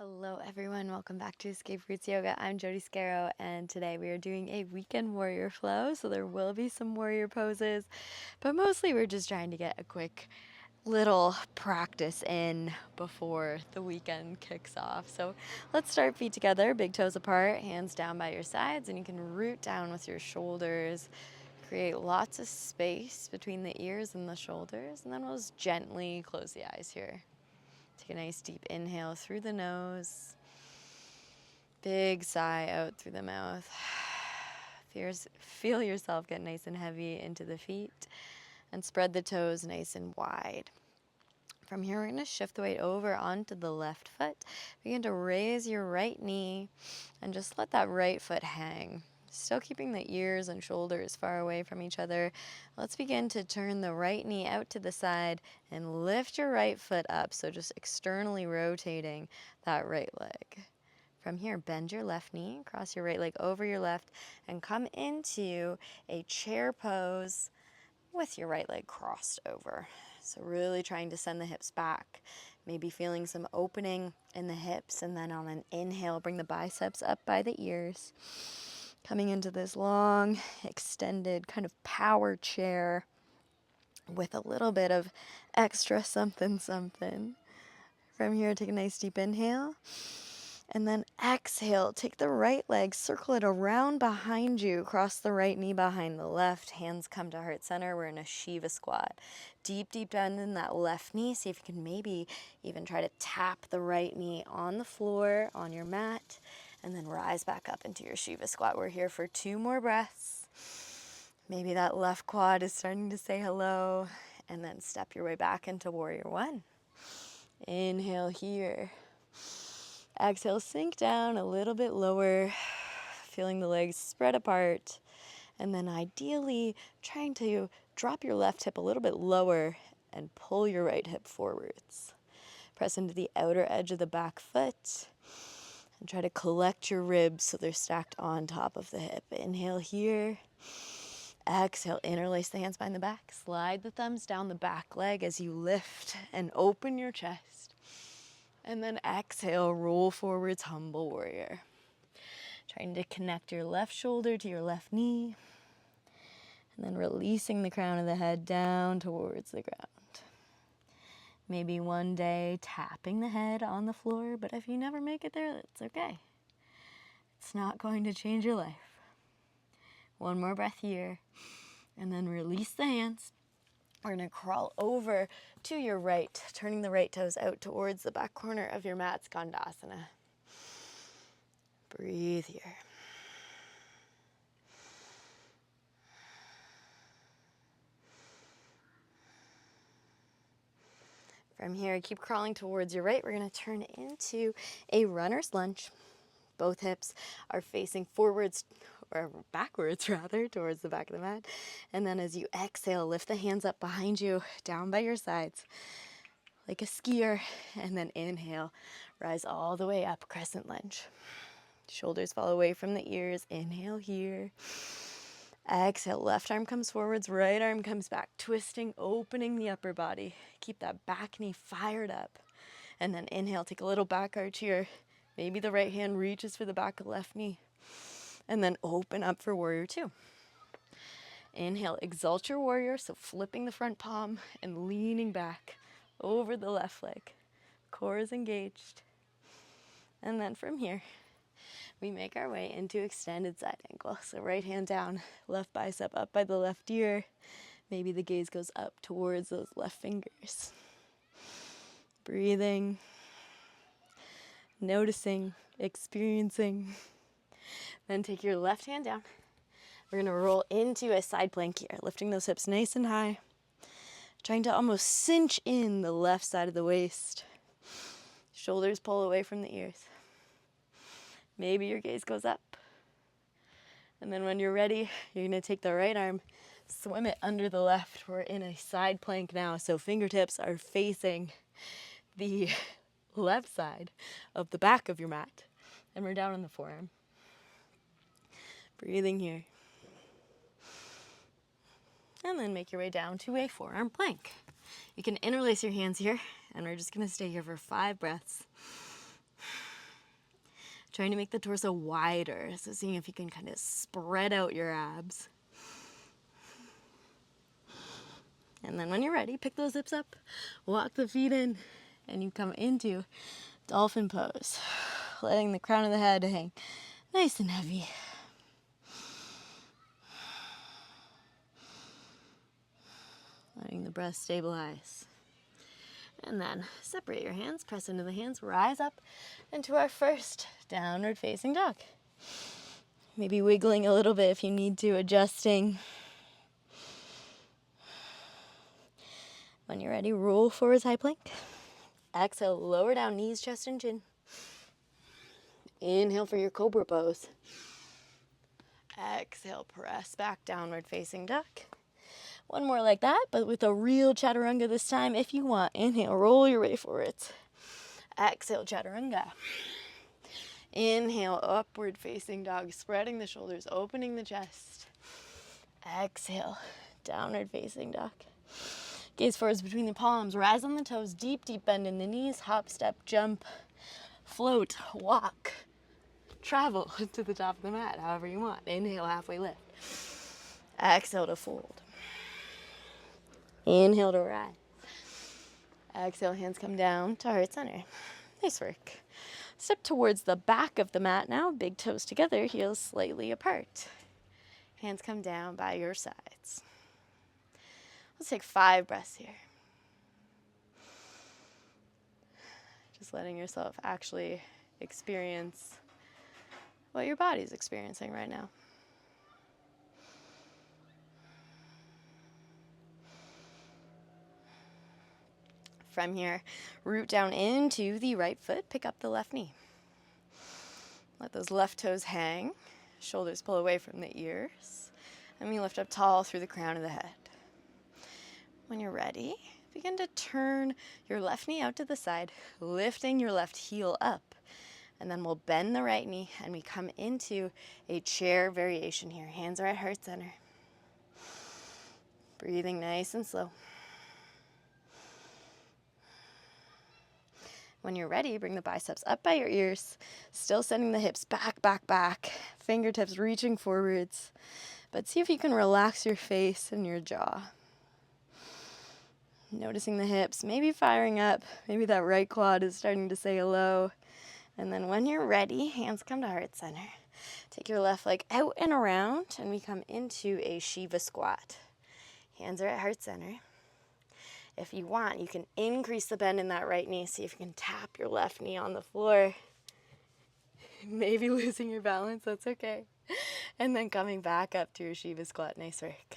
Hello everyone, welcome back to Escape Roots Yoga. I'm Jody Scarrow and today we are doing a weekend warrior flow, so there will be some warrior poses, but mostly we're just trying to get a quick little practice in before the weekend kicks off. So let's start feet together, big toes apart, hands down by your sides, and you can root down with your shoulders. Create lots of space between the ears and the shoulders, and then we'll just gently close the eyes here. Take a nice deep inhale through the nose. Big sigh out through the mouth. Feel yourself get nice and heavy into the feet and spread the toes nice and wide. From here, we're going to shift the weight over onto the left foot. Begin to raise your right knee and just let that right foot hang. Still keeping the ears and shoulders far away from each other. Let's begin to turn the right knee out to the side and lift your right foot up. So just externally rotating that right leg. From here, bend your left knee, cross your right leg over your left, and come into a chair pose with your right leg crossed over. So really trying to send the hips back, maybe feeling some opening in the hips, and then on an inhale, bring the biceps up by the ears. Coming into this long, extended kind of power chair with a little bit of extra something something. From here, take a nice deep inhale. And then exhale, take the right leg, circle it around behind you, cross the right knee behind the left, hands come to heart center. We're in a Shiva squat. Deep, deep down in that left knee. See if you can maybe even try to tap the right knee on the floor, on your mat, and then rise back up into your Shiva squat. We're here for 2 more breaths. Maybe that left quad is starting to say hello, and then step your way back into warrior one. Inhale here. Exhale, sink down a little bit lower, feeling the legs spread apart, and then ideally trying to drop your left hip a little bit lower and pull your right hip forwards. Press into the outer edge of the back foot and try to collect your ribs so they're stacked on top of the hip. Inhale here. Exhale, interlace the hands behind the back. Slide the thumbs down the back leg as you lift and open your chest. And then exhale, roll forwards, humble warrior. Trying to connect your left shoulder to your left knee. And then releasing the crown of the head down towards the ground. Maybe one day tapping the head on the floor, but if you never make it there, that's okay. It's not going to change your life. One more breath here. And then release the hands. We're going to crawl over to your right, turning the right toes out towards the back corner of your mat, Skandasana. Breathe here. From here, keep crawling towards your right. We're going to turn into a runner's lunge. Both hips are facing forwards, or backwards rather, towards the back of the mat. And then as you exhale, lift the hands up behind you, down by your sides, like a skier. And then inhale, rise all the way up, crescent lunge. Shoulders fall away from the ears. Inhale here. Exhale, left arm comes forwards, right arm comes back, twisting, opening the upper body. Keep that back knee fired up. And then inhale, take a little back arch here. Maybe the right hand reaches for the back of the left knee. And then open up for warrior two. Inhale, exalt your warrior, so flipping the front palm and leaning back over the left leg. Core is engaged. And then from here, we make our way into extended side angle. So right hand down, left bicep up by the left ear. Maybe the gaze goes up towards those left fingers. Breathing, noticing, experiencing. Then take your left hand down. We're going to roll into a side plank here, lifting those hips nice and high. Trying to almost cinch in the left side of the waist. Shoulders pull away from the ears. Maybe your gaze goes up. And then when you're ready, you're going to take the right arm, swim it under the left. We're in a side plank now, so fingertips are facing the left side of the back of your mat. And we're down on the forearm. Breathing here. And then make your way down to a forearm plank. You can interlace your hands here, and we're just going to stay here for 5 breaths. Trying to make the torso wider, so seeing if you can kind of spread out your abs. And then when you're ready, pick those hips up, walk the feet in, and you come into dolphin pose, letting the crown of the head hang nice and heavy. Letting the breath stabilize. And then separate your hands, press into the hands, rise up into our first downward facing dog. Maybe wiggling a little bit if you need to, adjusting. When you're ready, roll forward high plank. Exhale, lower down, knees, chest, and chin. Inhale for your cobra pose. Exhale, press back, downward facing dog. One more like that, but with a real chaturanga this time if you want. Inhale, roll your way forwards. Exhale, chaturanga. Inhale, upward facing dog, spreading the shoulders, opening the chest. Exhale, downward facing dog. Gaze forwards between the palms, rise on the toes, deep, deep bend in the knees, hop, step, jump, float, walk, travel to the top of the mat, however you want. Inhale, halfway lift. Exhale to fold. Inhale to rise. Exhale, hands come down to heart center. Nice work. Step towards the back of the mat now, big toes together, heels slightly apart. Hands come down by your sides. Let's take 5 breaths here. Just letting yourself actually experience what your body's experiencing right now. From here, root down into the right foot, pick up the left knee. Let those left toes hang, shoulders pull away from the ears, and we lift up tall through the crown of the head. When you're ready, begin to turn your left knee out to the side, lifting your left heel up. And then we'll bend the right knee and we come into a chair variation here. Hands are at heart center. Breathing nice and slow. When you're ready, bring the biceps up by your ears, still sending the hips back, back, back, fingertips reaching forwards. But see if you can relax your face and your jaw. Noticing the hips, maybe firing up, maybe that right quad is starting to say hello. And then when you're ready, hands come to heart center. Take your left leg out and around, and we come into a Shiva squat. Hands are at heart center. If you want, you can increase the bend in that right knee. See if you can tap your left knee on the floor. Maybe losing your balance, that's okay. And then coming back up to your Shiva squat. Nice work.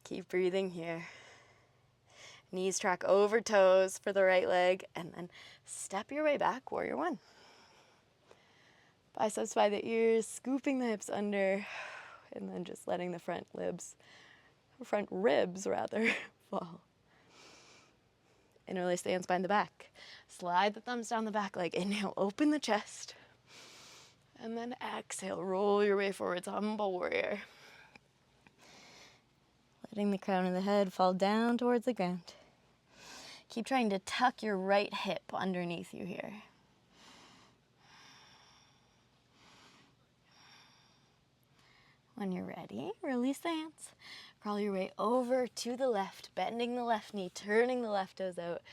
Keep breathing here. Knees track over toes for the right leg, and then step your way back, warrior one. Biceps by the ears, scooping the hips under, and then just letting the front ribs fall. Interlace the hands behind the back. Slide the thumbs down the back leg. Inhale, open the chest. And then exhale, roll your way forwards, humble warrior. Letting the crown of the head fall down towards the ground. Keep trying to tuck your right hip underneath you here. When you're ready, release the hands. Crawl your way over to the left, bending the left knee, turning the left toes out.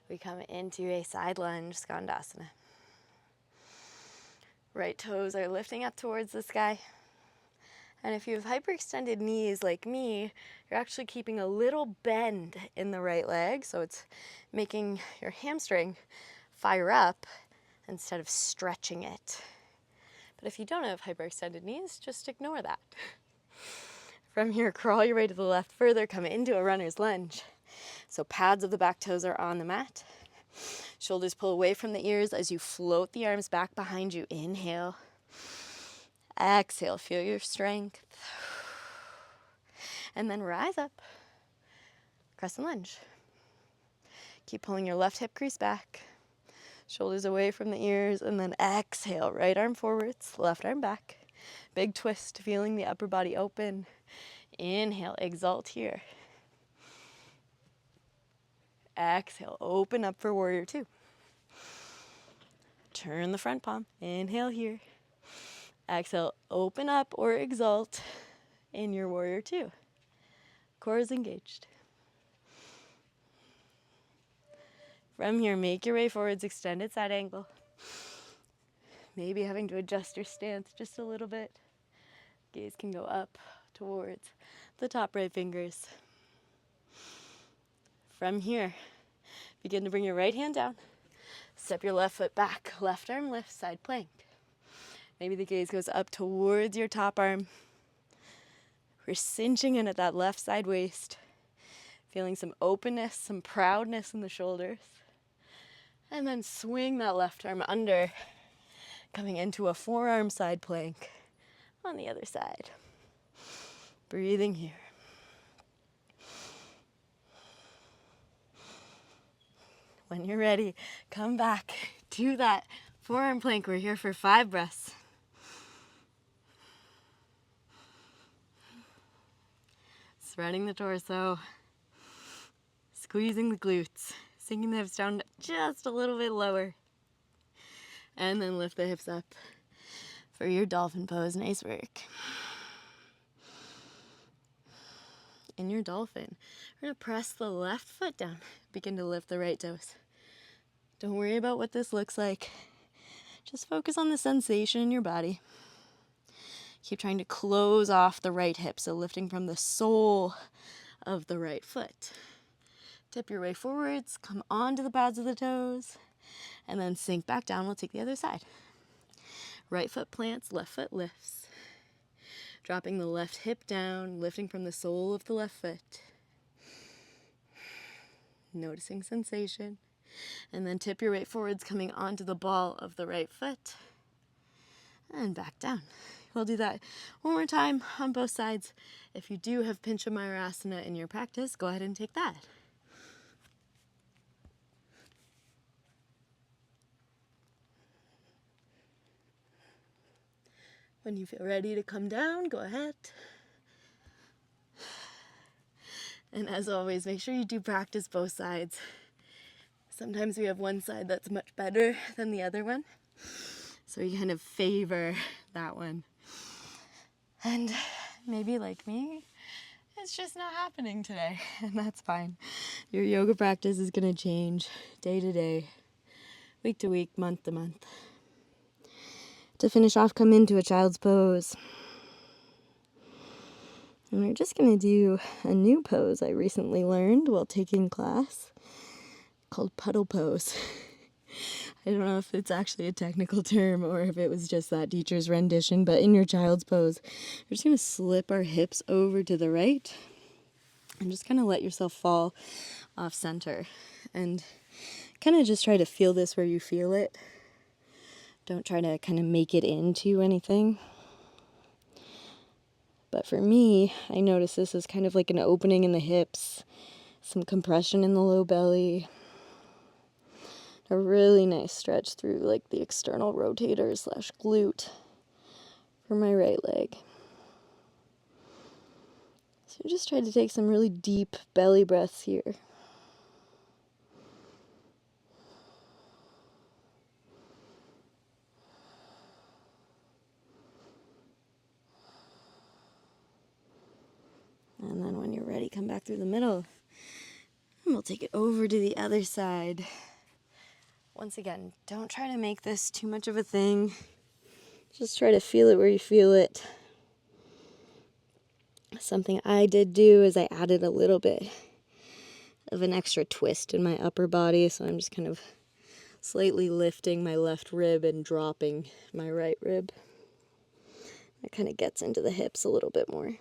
We come into a side lunge, Skandasana. Right toes are lifting up towards the sky. And if you have hyperextended knees like me, you're actually keeping a little bend in the right leg, so it's making your hamstring fire up instead of stretching it. But if you don't have hyperextended knees, just ignore that. From here, crawl your way to the left further, come into a runner's lunge. So pads of the back toes are on the mat. Shoulders pull away from the ears as you float the arms back behind you. Inhale. Exhale, feel your strength. And then rise up. Crescent lunge. Keep pulling your left hip crease back. Shoulders away from the ears, and then exhale, right arm forwards, left arm back. Big twist, feeling the upper body open. Inhale, exalt here. Exhale, open up for warrior two. Turn the front palm. Inhale here. Exhale, open up or exalt in your warrior two. Core is engaged. From here, make your way forwards, extended side angle. Maybe having to adjust your stance just a little bit. Gaze can go up towards the top right fingers. From here, begin to bring your right hand down. Step your left foot back, left arm lifts, side plank. Maybe the gaze goes up towards your top arm. We're cinching in at that left side waist. Feeling some openness, some proudness in the shoulders. And then swing that left arm under, coming into a forearm side plank on the other side. Breathing here. When you're ready, come back to that forearm plank. We're here for 5 breaths. Spreading the torso, squeezing the glutes, sinking the hips down just a little bit lower. And then lift the hips up for your dolphin pose. Nice work. In your dolphin, we're going to press the left foot down. Begin to lift the right toes. Don't worry about what this looks like. Just focus on the sensation in your body. Keep trying to close off the right hip, so lifting from the sole of the right foot. Tip your way forwards, come onto the pads of the toes, and then sink back down. We'll take the other side. Right foot plants, left foot lifts. Dropping the left hip down, lifting from the sole of the left foot. Noticing sensation. And then tip your weight forwards, coming onto the ball of the right foot. And back down. We'll do that one more time on both sides. If you do have Pincha Mayurasana in your practice, go ahead and take that. When you feel ready to come down, go ahead. And as always, make sure you do practice both sides. Sometimes we have one side that's much better than the other one, so you kind of favor that one. And maybe like me, it's just not happening today, and that's fine. Your yoga practice is going to change day to day, week to week, month to month. To finish off, come into a child's pose. And we're just going to do a new pose I recently learned while taking class called puddle pose. I don't know if it's actually a technical term or if it was just that teacher's rendition, but in your child's pose, we're just going to slip our hips over to the right and just kind of let yourself fall off center. And kind of just try to feel this where you feel it. Don't try to kind of make it into anything. But for me, I notice this is kind of like an opening in the hips, some compression in the low belly, a really nice stretch through like the external rotator / glute for my right leg. So just try to take some really deep belly breaths here. And then when you're ready, come back through the middle. And we'll take it over to the other side. Once again, don't try to make this too much of a thing. Just try to feel it where you feel it. Something I did do is I added a little bit of an extra twist in my upper body. So I'm just kind of slightly lifting my left rib and dropping my right rib. That kind of gets into the hips a little bit more.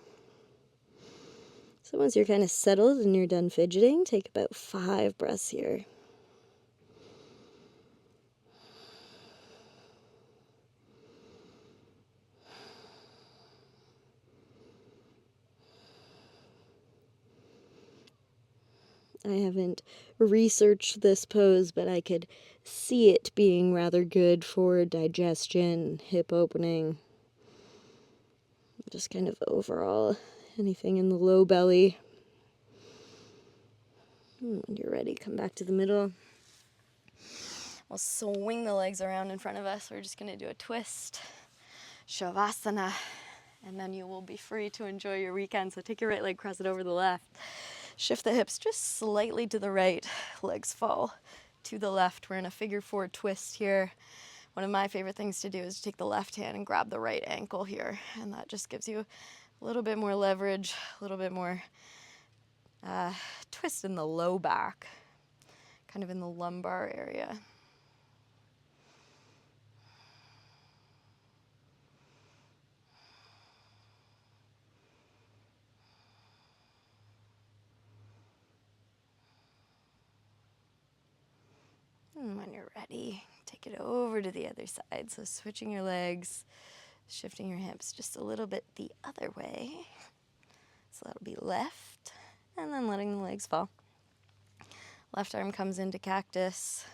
So once you're kind of settled and you're done fidgeting, take about 5 breaths here. I haven't researched this pose, but I could see it being rather good for digestion, hip opening, just kind of overall anything in the low belly. When you're ready, come back to the middle. We'll swing the legs around in front of us. We're just gonna do a twist, Savasana, and then you will be free to enjoy your weekend. So take your right leg, cross it over the left. Shift the hips just slightly to the right. Legs fall to the left. We're in a figure 4 twist here. One of my favorite things to do is to take the left hand and grab the right ankle here. And that just gives you a little bit more leverage, a little bit more twist in the low back, kind of in the lumbar area. And when you're ready, take it over to the other side. So switching your legs, shifting your hips just a little bit the other way. So that'll be left, and then letting the legs fall. Left arm comes into cactus,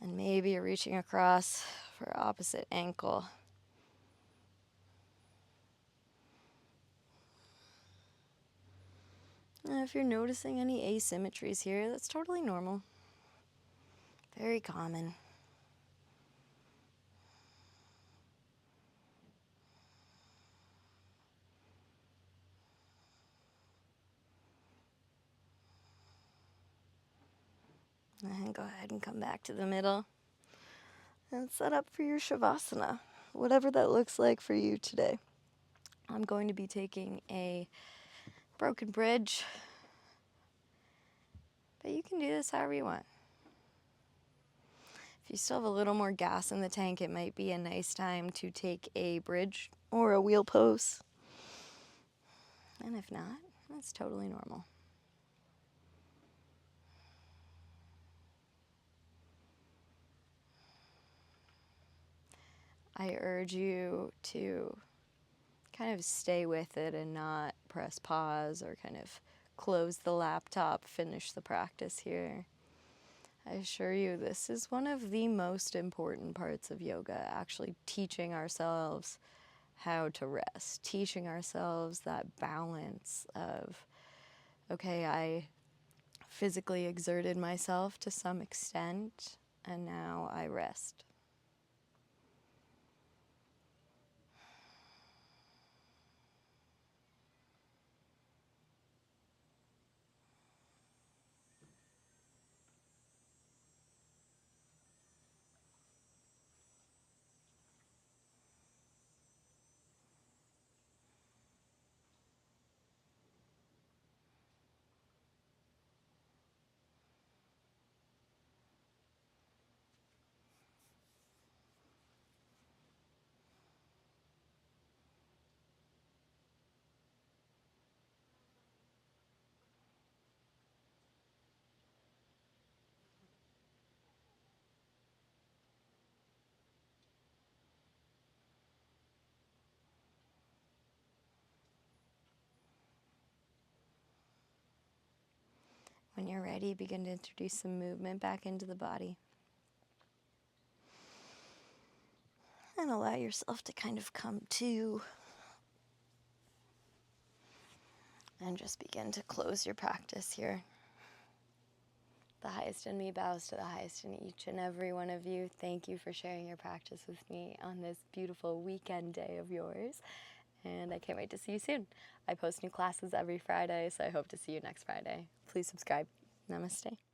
and maybe you're reaching across for opposite ankle. And if you're noticing any asymmetries here, that's totally normal. Very common. And go ahead and come back to the middle and set up for your Savasana, whatever that looks like for you today. I'm going to be taking a broken bridge, but you can do this however you want. If you still have a little more gas in the tank, it might be a nice time to take a bridge or a wheel pose. And if not, that's totally normal. I urge you to kind of stay with it and not press pause or kind of close the laptop, finish the practice here. I assure you, this is one of the most important parts of yoga, actually teaching ourselves how to rest, teaching ourselves that balance of, okay, I physically exerted myself to some extent, and now I rest. When you're ready, begin to introduce some movement back into the body. And allow yourself to kind of come to. And just begin to close your practice here. The highest in me bows to the highest in each and every one of you. Thank you for sharing your practice with me on this beautiful weekend day of yours. And I can't wait to see you soon. I post new classes every Friday, so I hope to see you next Friday. Please subscribe. Namaste.